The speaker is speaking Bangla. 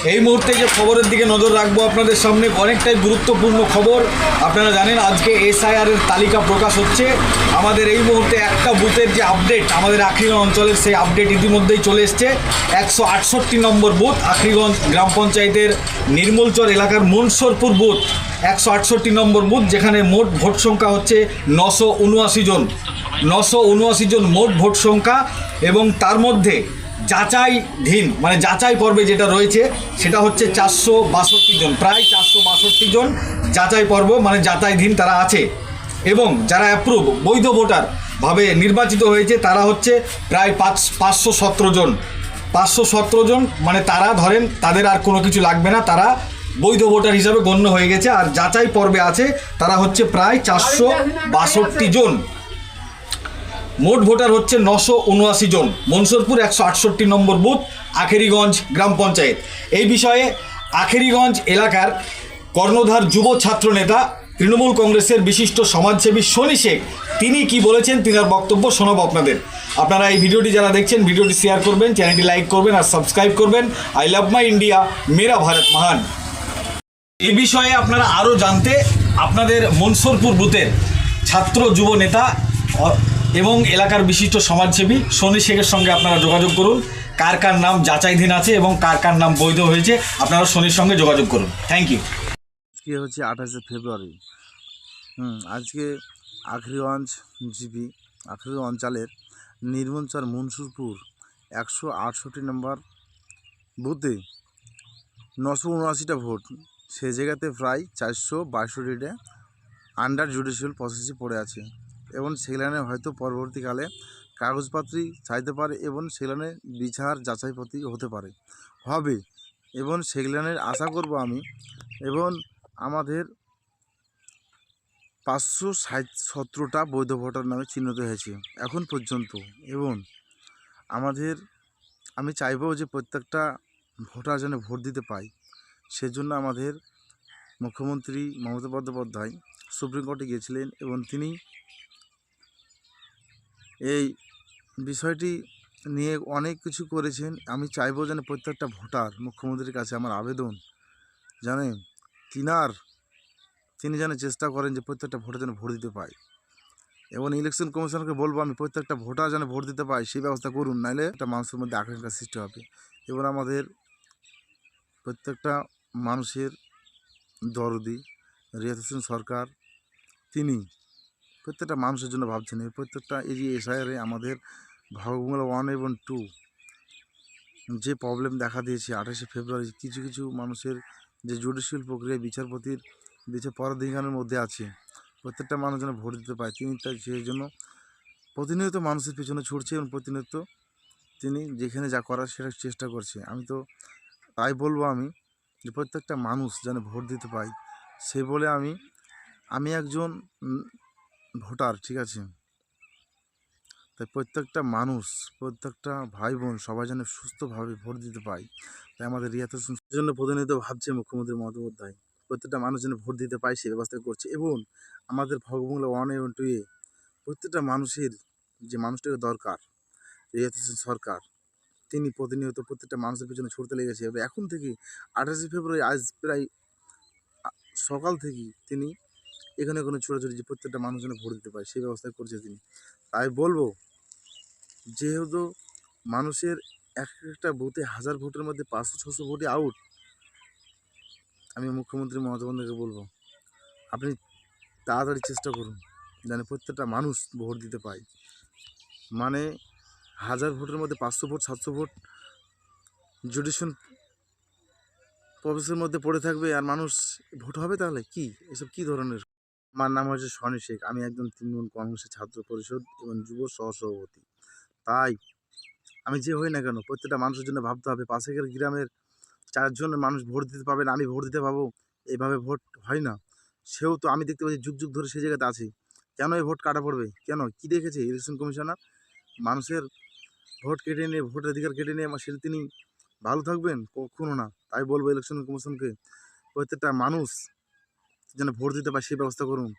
এই মুহূর্তে যে খবরের দিকে নজর রাখবো আপনাদের সামনে, অনেকটাই গুরুত্বপূর্ণ খবর। আপনারা জানেন আজকে SIR এর তালিকা প্রকাশ হচ্ছে। আমাদের এই মুহূর্তে একটা বুথের যে আপডেট, আমাদের আখরিগঞ্জ অঞ্চলের সেই আপডেট ইতিমধ্যেই চলে এসছে। 168 নম্বর বুথ আখরিগঞ্জ গ্রাম পঞ্চায়েতের নির্মলচর এলাকার মনসরপুর বুথ, 168 নম্বর বুথ, যেখানে মোট ভোট সংখ্যা হচ্ছে 979 জন। 979 জন মোট ভোট সংখ্যা, এবং তার মধ্যে যাচাইধীন মানে যাচাই পর্বে যেটা রয়েছে সেটা হচ্ছে 462 জন, প্রায় 462 জন যাচাই পর্ব মানে যাচাইধীন তারা আছে। এবং যারা অ্যাপ্রুভ বৈধ ভোটার ভাবে নির্বাচিত হয়েছে তারা হচ্ছে প্রায় 517 জন। 517 জন মানে তারা ধরেন তাদের আর কোনো কিছু লাগবে না, তারা বৈধ ভোটার হিসাবে গণ্য হয়ে গেছে। আর যাচাই পর্বে আছে তারা হচ্ছে প্রায় 462 জন। মোট ভোটার হচ্ছে 979 জন। মনসরপুর 168 নম্বর বুথ, আখেরিগঞ্জ গ্রাম পঞ্চায়েত। এই বিষয়ে আখেরিগঞ্জ এলাকার কর্ণধার যুব ছাত্র নেতা তৃণমূল কংগ্রেসের বিশিষ্ট সমাজসেবী শনি শেখ তিনি কি বলেছেন, তিনার বক্তব্য শোনাবো আপনাদের। আপনারা এই ভিডিওটি যারা দেখছেন ভিডিওটি শেয়ার করবেন, চ্যানেলটি লাইক করবেন আর সাবস্ক্রাইব করবেন। আই লাভ মাই ইন্ডিয়া, মেরা ভারত মহান। এই বিষয়ে আপনারা আরও জানতে আপনাদের মনসরপুর বুথের ছাত্র যুব নেতা এবং এলাকার বিশিষ্ট সমাজসেবী শনি শেখের সঙ্গে আপনারা যোগাযোগ করুন। কার কার নাম যাচাইধীন আছে এবং কার কার নাম বৈধ হয়েছে আপনারা শনির সঙ্গে যোগাযোগ করুন। Thank you. আজকে হচ্ছে 28শে ফেব্রুয়ারি। আজকে আখরিগঞ্জ জিপি আখরিগঞ্জ অঞ্চলের নির্মলচর মনসুরপুর 168 নম্বর বুথে 979টা ভোট, সে জায়গাতে প্রায় 462টা আন্ডার জুডিশিয়াল প্রসেসে পড়ে আছে, এবং সেখানে হয়তো পরবর্তীকালে কাগজপত্রই চাইতে পারে এবং সেখানে বিচার যাচাইপত্র হতে পারে হবে, এবং সেখানের আশা করব আমি। এবং আমাদের 517টা বৈধ ভোটার নামে চিহ্নিত হয়েছে এখন পর্যন্ত। এবং আমি চাইবো যে প্রত্যেকটা ভোটার যেন ভোট দিতে পায়। সেজন্য আমাদের মুখ্যমন্ত্রী মমতা বন্দ্যোপাধ্যায় সুপ্রিম কোর্টে গিয়েছিলেন এবং তিনি এই বিষয়টি নিয়ে অনেক কিছু করেছেন। আমি চাইবো যেন প্রত্যেকটা ভোটার, মুখ্যমন্ত্রীর কাছে আমার আবেদন, জানেন তিনি যেন চেষ্টা করেন যে প্রত্যেকটা ভোটার যেন ভোট দিতে পায়। এবং ইলেকশন কমিশনকে বলবো আমি, প্রত্যেকটা ভোটার যেন ভোট দিতে পায় সেই ব্যবস্থা করুন, নাইলে একটা মানুষের মধ্যে আকাঙ্ক্ষা সৃষ্টি হবে। এবং আমাদের প্রত্যেকটা মানুষের দরদি রিয়াত হোসেন সরকার, তিনি প্রত্যেকটা মানুষের জন্য ভাবছেন। প্রত্যেকটা এই যে SIR আমাদের ভাগবাংলা 1 এবং 2 যে প্রবলেম দেখা দিয়েছে 28শে ফেব্রুয়ারি, কিছু কিছু মানুষের যে জুডিশিয়াল প্রক্রিয়া বিচারপতির পরাধিকারের মধ্যে আছে, প্রত্যেকটা মানুষ যেন ভোট দিতে পায়। তিনি সেই জন্য প্রতিনিয়ত মানুষের পিছনে ছুটছে এবং প্রতিনিয়ত তিনি যেখানে যা করার সেটা চেষ্টা করছে। আমি তো তাই বলবো আমি যে প্রত্যেকটা মানুষ যেন ভোট দিতে পায়। সে বলে আমি একজন ভোটার, ঠিক আছে? তাই প্রত্যেকটা মানুষ, প্রত্যেকটা ভাই বোন সবাই যেন সুস্থভাবে ভোট দিতে পায়। তাই আমাদের রিয়াত হোসেন জন্য প্রতিনিয়ত ভাবছে মুখ্যমন্ত্রী মমতা বন্দ্যোপাধ্যায় প্রত্যেকটা মানুষ যেন ভোট দিতে পায় সেই ব্যবস্থা করছে। এবং আমাদের ভাগবাংলা 1 এবং 2 প্রত্যেকটা মানুষের যে মানুষটাকে দরকার, রিয়াত হোসেন সরকার তিনি প্রতিনিয়ত প্রত্যেকটা মানুষের পিছনে ছুটতে লেগেছে। এবং এখন থেকে 28শে ফেব্রুয়ারি আজ প্রায় সকাল থেকেই তিনি এখানে ছোটাছুটি যে প্রত্যেকটা মানুষ যেন ভোট দিতে পারে সেই ব্যবস্থা করছে তিনি। তাই বলবো, যেহেতু মানুষের একটা বুথে 1000 ভোটের মধ্যে 500-600 ভোটই আউট, আমি মুখ্যমন্ত্রী মমতা বন্দ্যোপাধ্যায়কে বলবো আপনি তাড়াতাড়ি চেষ্টা করুন যেন প্রত্যেকটা মানুষ ভোট দিতে পায়। মানে 1000 ভোটের মধ্যে 500 ভোট 700 ভোট জুডিশিয়াল প্রসেসের মধ্যে পড়ে থাকবে আর মানুষ ভোট হবে, তাহলে কি এসব কী ধরনের? আমার নাম হচ্ছে শনি শেখ, আমি একজন তৃণমূল কংগ্রেসের ছাত্র পরিষদ এবং যুব সহসভাপতি। তাই আমি যে হই না কেন প্রত্যেকটা মানুষের জন্য ভাবতে হবে। পাশের গ্রামের 4 জন মানুষ ভোট দিতে পাবেন, আমি ভোট দিতে পাবো, এইভাবে ভোট হয় না। সেও তো আমি দেখতে পাচ্ছি যুগ যুগ ধরে সেই জায়গাতে আছে, কেন এই ভোট কাটা পড়বে? কেন কি দেখেছে ইলেকশন কমিশনার? মানুষের ভোট কেটে নিয়ে, ভোটের অধিকার কেটে নিয়ে সেটা তিনি ভালো থাকবেন? কখনো না। তাই বলবো ইলেকশন কমিশনকে প্রত্যেকটা মানুষ যেন ভোট দিতে পারে সেই ব্যবস্থা করুন।